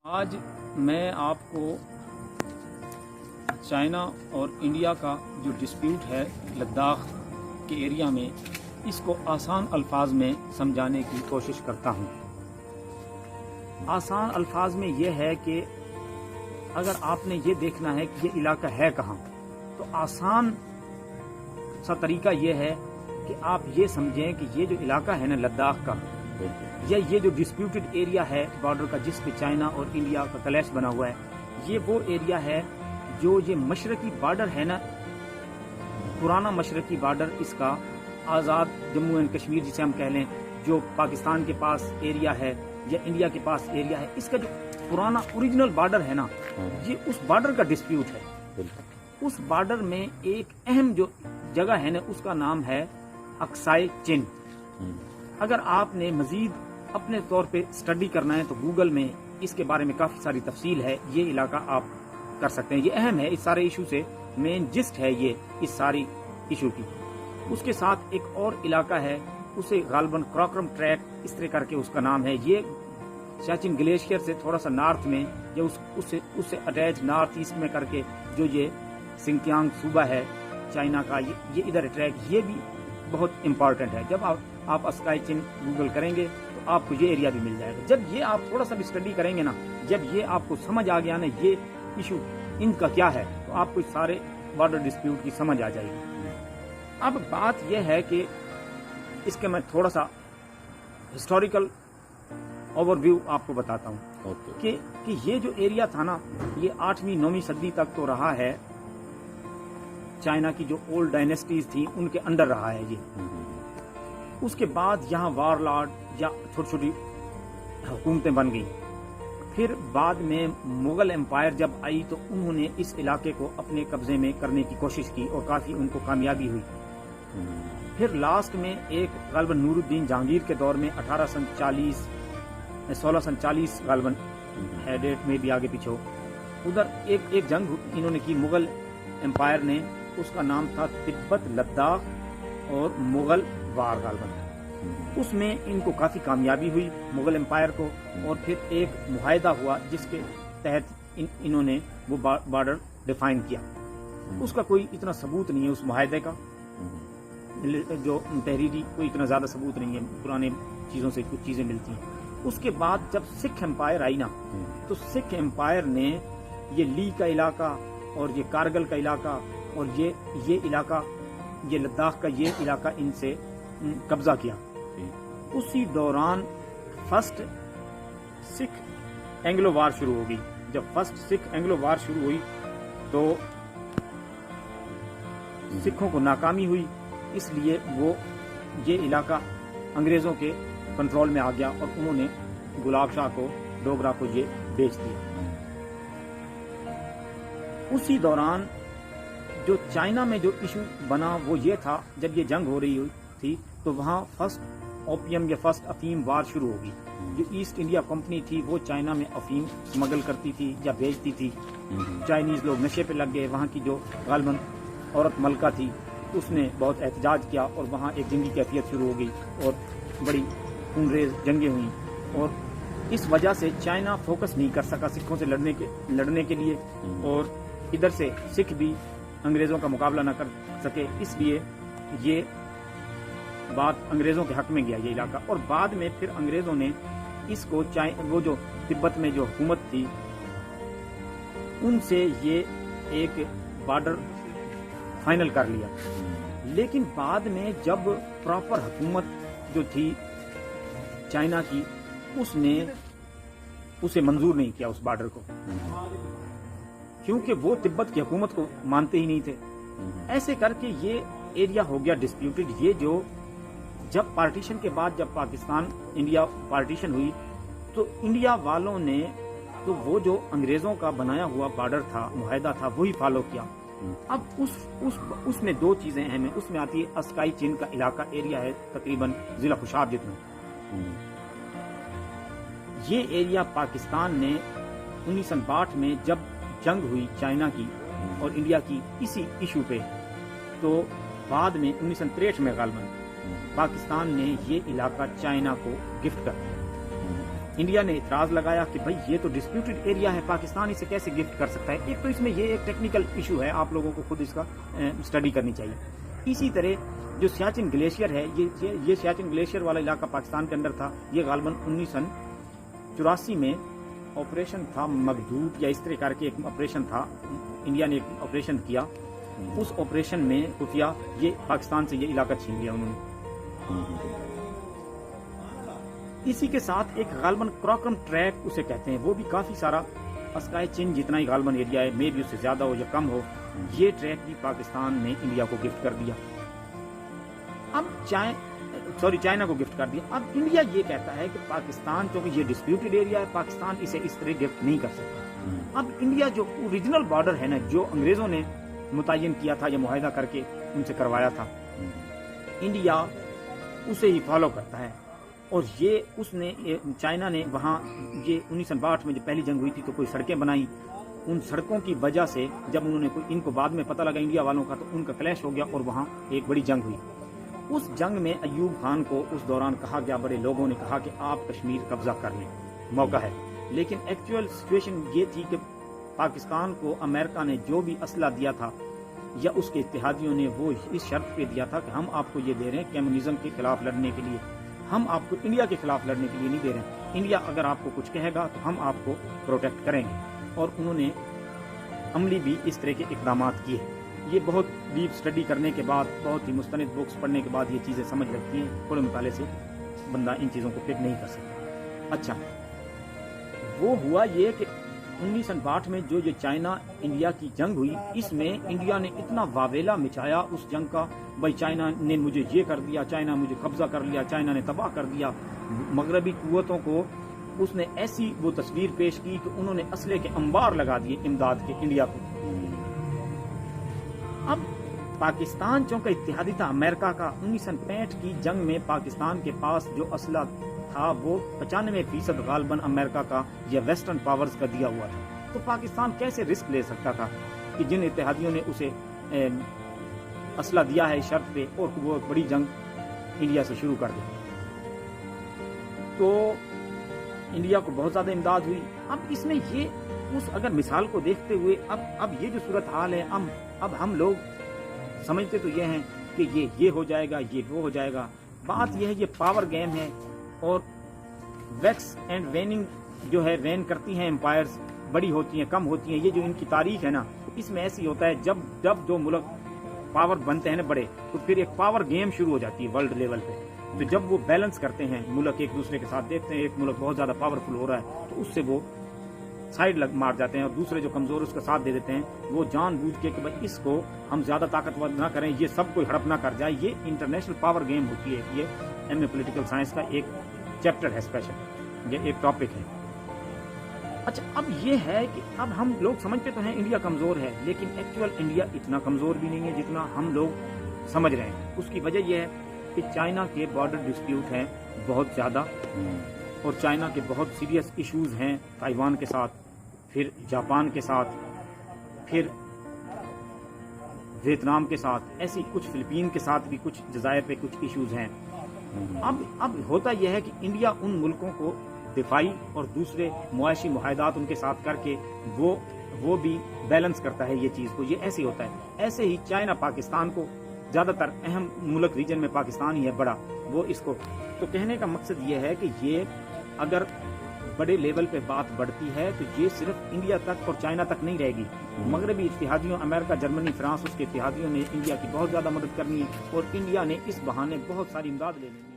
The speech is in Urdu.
آج میں آپ کو چائنا اور انڈیا کا جو ڈسپیوٹ ہے لداخ کے ایریا میں، اس کو آسان الفاظ میں سمجھانے کی کوشش کرتا ہوں۔ آسان الفاظ میں یہ ہے کہ اگر آپ نے یہ دیکھنا ہے کہ یہ علاقہ ہے کہاں، تو آسان سا طریقہ یہ ہے کہ آپ یہ سمجھیں کہ یہ جو علاقہ ہے نا لداخ کا، یا یہ جو ڈسپیوٹڈ ایریا ہے بارڈر کا جس پہ چائنا اور انڈیا کا کلیش بنا ہوا ہے، یہ وہ ایریا ہے جو یہ مشرقی بارڈر ہے نا، پرانا مشرقی بارڈر اس کا آزاد جموں اینڈ کشمیر جسے ہم کہہ لیں، جو پاکستان کے پاس ایریا ہے یا انڈیا کے پاس ایریا ہے، اس کا جو پرانا اوریجنل بارڈر ہے نا، یہ اس بارڈر کا ڈسپیوٹ ہے۔ اس بارڈر میں ایک اہم جو جگہ ہے نا، اس کا نام ہے اکسائی چن۔ اگر آپ نے مزید اپنے طور پہ اسٹڈی کرنا ہے تو گوگل میں اس کے بارے میں کافی ساری تفصیل ہے، یہ علاقہ آپ کر سکتے ہیں۔ یہ اہم ہے، اس سارے ایشو سے مین جسٹ ہے یہ اس ساری ایشو کی۔ اس کے ساتھ ایک اور علاقہ ہے، اسے غالباً کراکرم ٹریک اس طرح کر کے اس کا نام ہے۔ یہ سیاچن گلیشیئر سے تھوڑا سا نارتھ میں یا اس سے اٹیچ نارتھ ایسٹ میں کر کے جو یہ سنکیانگ صوبہ ہے چائنا کا، یہ ادھر ٹریک، یہ بھی بہت امپورٹنٹ ہے۔ جب آپ اسکائی چن گوگل کریں گے تو آپ کو یہ ایریا بھی مل جائے گا۔ جب یہ آپ تھوڑا سا بھی اسٹڈی کریں گے نا، جب یہ آپ کو سمجھ آ گیا نا یہ ایشو ان کا کیا ہے، تو آپ کو سارے بارڈر ڈسپیوٹ کی سمجھ آ جائے گی۔ اب بات یہ ہے کہ اس کے میں تھوڑا سا ہسٹوریکل اوور ویو آپ کو بتاتا ہوں کہ یہ جو ایریا تھا نا، یہ 8ویں 9ویں صدی تک تو رہا ہے، چائنا کی جو اولڈ ڈائنیسٹیز تھیں ان کے انڈر رہا ہے یہ۔ اس کے بعد یہاں وار لارڈ یا چھوٹی چھوٹی حکومتیں بن گئیں۔ پھر بعد میں مغل امپائر جب آئی تو انہوں نے اس علاقے کو اپنے قبضے میں کرنے کی کوشش کی اور کافی ان کو کامیابی ہوئی۔ پھر لاسٹ میں ایک غالباً نور الدین جہانگیر کے دور میں 1640 غالباً ہے، ڈیٹ میں بھی آگے پیچھے ہو، ادھر ایک جنگ انہوں نے کی مغل امپائر نے، اس کا نام تھا تبت لداخ اور مغل وار غالباً۔ اس میں ان کو کافی کامیابی ہوئی مغل امپائر کو، اور پھر ایک معاہدہ ہوا جس کے تحت انہوں نے وہ بارڈر ڈیفائن کیا۔ اس کا کوئی اتنا ثبوت نہیں ہے، اس معاہدے کا جو تحریری کوئی اتنا زیادہ ثبوت نہیں ہے، پرانے چیزوں سے کچھ چیزیں ملتی ہیں۔ اس کے بعد جب سکھ امپائر آئی نا، تو سکھ امپائر نے یہ لی کا علاقہ اور یہ کارگل کا علاقہ اور یہ علاقہ، یہ لداخ کا یہ علاقہ ان سے قبضہ کیا۔ اسی دوران فرسٹ سکھ اینگلو وار شروع ہو گئی۔ جب فرسٹ سکھ اینگلو وار شروع ہوئی تو سکھوں کو ناکامی ہوئی، اس لیے وہ یہ علاقہ انگریزوں کے کنٹرول میں آ گیا اور انہوں نے گلاب شاہ کو، ڈوگرا کو یہ بیچ دیا۔ اسی دوران جو چائنا میں جو ایشو بنا وہ یہ تھا، جب یہ جنگ ہو رہی تھی تو وہاں فرسٹ اوپیم یا فرسٹ افیم وار شروع ہوگی۔ جو ایسٹ انڈیا کمپنی تھی وہ چائنا میں افیم سمگل کرتی تھی یا بیچتی تھی۔ چائنیز لوگ نشے پہ لگ گئے۔ وہاں کی جو غالباً عورت ملکہ تھی اس نے بہت احتجاج کیا اور وہاں ایک جنگی کیفیت شروع ہو گئی اور بڑی خونریز جنگیں ہوئیں، اور اس وجہ سے چائنا فوکس نہیں کر سکا سکھوں سے لڑنے کے لیے، اور ادھر سے سکھ بھی انگریزوں کا مقابلہ نہ کر سکے، اس لیے یہ بات انگریزوں کے حق میں گیا یہ علاقہ۔ اور بعد میں پھر انگریزوں نے اس کو وہ جو تبت میں جو حکومت تھی ان سے یہ ایک بارڈر فائنل کر لیا، لیکن بعد میں جب پراپر حکومت جو تھی چائنا کی، اس نے اسے منظور نہیں کیا اس بارڈر کو، کیونکہ وہ تبت کی حکومت کو مانتے ہی نہیں تھے۔ ایسے کر کے یہ ایریا ہو گیا ڈسپیوٹڈ۔ یہ جو جب پارٹیشن کے بعد جب پاکستان انڈیا پارٹیشن ہوئی تو انڈیا والوں نے تو وہ جو انگریزوں کا بنایا ہوا بارڈر تھا، معاہدہ تھا، وہی فالو کیا۔ اب اس میں دو چیزیں اہم ہیں۔ اس میں آتی ہے اسکائی چین کا علاقہ، ایریا ہے تقریباً ضلع خوشاب جتنا۔ یہ ایریا پاکستان نے 1962 میں جب جنگ ہوئی چائنا کی اور انڈیا کی اسی ایشو پہ، تو بعد میں 1963 میں غالباً پاکستان نے یہ علاقہ چائنا کو گفٹ کر دیا۔ انڈیا نے اعتراض لگایا کہ بھائی یہ تو ڈسپیوٹڈ ایریا ہے، پاکستان اسے کیسے گفٹ کر سکتا ہے. ایک تو اس میں یہ ایک ٹیکنیکل ایشو ہے، آپ لوگوں کو خود اس کا اسٹڈی کرنی چاہیے. اسی طرح جو سیاچن گلیشیئر ہے، یہ سیاچن گلیشیئر والا علاقہ پاکستان کے اندر تھا. یہ غالباً 1984 میں آپریشن تھا مغدود یا اس طرح کر کے ایک آپریشن تھا، انڈیا نے ایک آپریشن کیا. اس آپریشن میں خفیہ یہ پاکستان سے یہ علاقہ چھین لیا انہوں نے. اسی کے ساتھ ایک غالباً کراکرم ٹریک اسے کہتے ہیں، وہ بھی کافی سارا اسکائی چین جتنا ہی غالباً ایریا ہے، مے بھی اس سے زیادہ ہو یا کم ہو، یہ ٹریک بھی پاکستان نے انڈیا کو گفٹ کر دیا. اب چائنا کو گفٹ کر دیا. اب انڈیا یہ کہتا ہے کہ پاکستان چونکہ یہ ڈسپیوٹڈ ایریا ہے، پاکستان اسے اس طرح گفٹ نہیں کر سکتا. اب انڈیا جو اوریجنل بارڈر ہے نا، جو انگریزوں نے متعین کیا تھا یا معاہدہ کر کے ان سے کروایا تھا، انڈیا اسے ہی فالو کرتا ہے. اور چائنا نے وہاں یہ 1962 میں جب پہلی جنگ ہوئی تھی تو کوئی سڑکیں بنائی. ان سڑکوں کی وجہ سے جب انہوں نے ان کو بعد میں پتہ لگا انڈیا والوں کا، تو ان کا کلیش ہو گیا اور وہاں ایک بڑی جنگ ہوئی. اس جنگ میں ایوب خان کو اس دوران کہا گیا، بڑے لوگوں نے کہا کہ آپ کشمیر قبضہ کر لیں، موقع ہے. لیکن ایکچوئل سچویشن یہ تھی کہ پاکستان کو امریکہ نے جو بھی اسلحہ دیا تھا یا اس کے اتحادیوں نے، وہ اس شرط پہ دیا تھا کہ ہم آپ کو یہ دے رہے ہیں کمیونزم کے خلاف لڑنے کے لیے، ہم آپ کو انڈیا کے خلاف لڑنے کے لیے نہیں دے رہے ہیں. انڈیا اگر آپ کو کچھ کہے گا تو ہم آپ کو پروٹیکٹ کریں گے. اور انہوں نے عملی بھی اس طرح کے اقدامات کیے. یہ بہت ڈیپ اسٹڈی کرنے کے بعد، بہت ہی مستند بکس پڑھنے کے بعد یہ چیزیں سمجھ لگتی ہیں. تھوڑے مطالعے سے بندہ ان چیزوں کو پک نہیں کر سکتا. اچھا، وہ ہوا یہ کہ 1962 میں جو یہ چائنا انڈیا کی جنگ ہوئی، اس میں انڈیا نے اتنا واویلا مچایا اس جنگ کا، بھائی چائنا نے مجھے یہ کر دیا، چائنا مجھے قبضہ کر لیا، چائنا نے تباہ کر دیا. مغربی قوتوں کو اس نے ایسی وہ تصویر پیش کی کہ انہوں نے اسلحے کے انبار لگا دیے امداد کے انڈیا کو. اب پاکستان چونکہ اتحادی تھا امریکہ کا، 1965 کی جنگ میں پاکستان کے پاس جو اسلحہ تھا وہ 95% غالباً امریکہ کا یا ویسٹرن پاورز کا دیا ہوا تھا. تو پاکستان کیسے رسک لے سکتا تھا کہ جن اتحادیوں نے اسے اسلحہ دیا ہے اس شرط پہ، اور وہ بڑی جنگ انڈیا سے شروع کر دے. تو انڈیا کو بہت زیادہ امداد ہوئی. اب اس میں یہ اس اگر مثال کو دیکھتے ہوئے اب یہ جو صورتحال ہے، اب ہم لوگ سمجھتے تو یہ ہیں کہ یہ ہو جائے گا، یہ وہ ہو جائے گا. بات یہ ہے یہ پاور گیم ہے، اور ویکس اینڈ ویننگ جو ہے، وین کرتی ہیں امپائرز، بڑی ہوتی ہیں کم ہوتی ہیں. یہ جو ان کی تاریخ ہے نا، اس میں ایسی ہوتا ہے جب دو ملک پاور بنتے ہیں نا بڑے، تو پھر ایک پاور گیم شروع ہو جاتی ہے ورلڈ لیول پہ. تو جب وہ بیلنس کرتے ہیں ملک ایک دوسرے کے ساتھ، دیکھتے ہیں ایک ملک بہت زیادہ پاورفل ہو رہا ہے تو اس سے وہ سائڈ مار جاتے ہیں، اور دوسرے جو کمزور اس کا ساتھ دے دیتے ہیں. وہ جان بوجھ کے کہ بھائی اس کو ہم زیادہ طاقتور نہ کریں، یہ سب کوئی ہڑپ نہ کر جائے. یہ انٹرنیشنل پاور گیم ہوتی ہے. یہ ایم اے پولیٹیکل سائنس کا ایک چیپٹر ہے اسپیشل، یہ ایک ٹاپک ہے. اچھا، اب یہ ہے کہ اب ہم لوگ سمجھتے تو ہیں انڈیا کمزور ہے، لیکن ایکچوئل انڈیا اتنا کمزور بھی نہیں ہے جتنا ہم لوگ سمجھ رہے ہیں. اس کی وجہ یہ ہے کہ چائنا کے بارڈر ڈسپیوٹ ہیں بہت زیادہ، اور چائنا کے بہت سیریس ایشوز ہیں تائیوان کے ساتھ، پھر جاپان کے ساتھ، پھر ویتنام کے ساتھ، ایسی کچھ فلپین کے ساتھ بھی کچھ جزائر پہ کچھ ایشوز ہیں. اب ہوتا یہ ہے کہ انڈیا ان ملکوں کو دفاعی اور دوسرے معاشی معاہدات ان کے ساتھ کر کے وہ بھی بیلنس کرتا ہے یہ چیز کو. یہ ایسے ہوتا ہے. ایسے ہی چائنا پاکستان کو، زیادہ تر اہم ملک ریجن میں پاکستان ہی ہے بڑا، وہ اس کو. تو کہنے کا مقصد یہ ہے کہ یہ اگر بڑے لیول پہ بات بڑھتی ہے تو یہ صرف انڈیا تک اور چائنا تک نہیں رہے گی. مغربی اتحادیوں، امریکہ، جرمنی، فرانس، اس کے اتحادیوں نے انڈیا کی بہت زیادہ مدد کرنی ہے، اور انڈیا نے اس بہانے بہت ساری امداد لے لینی.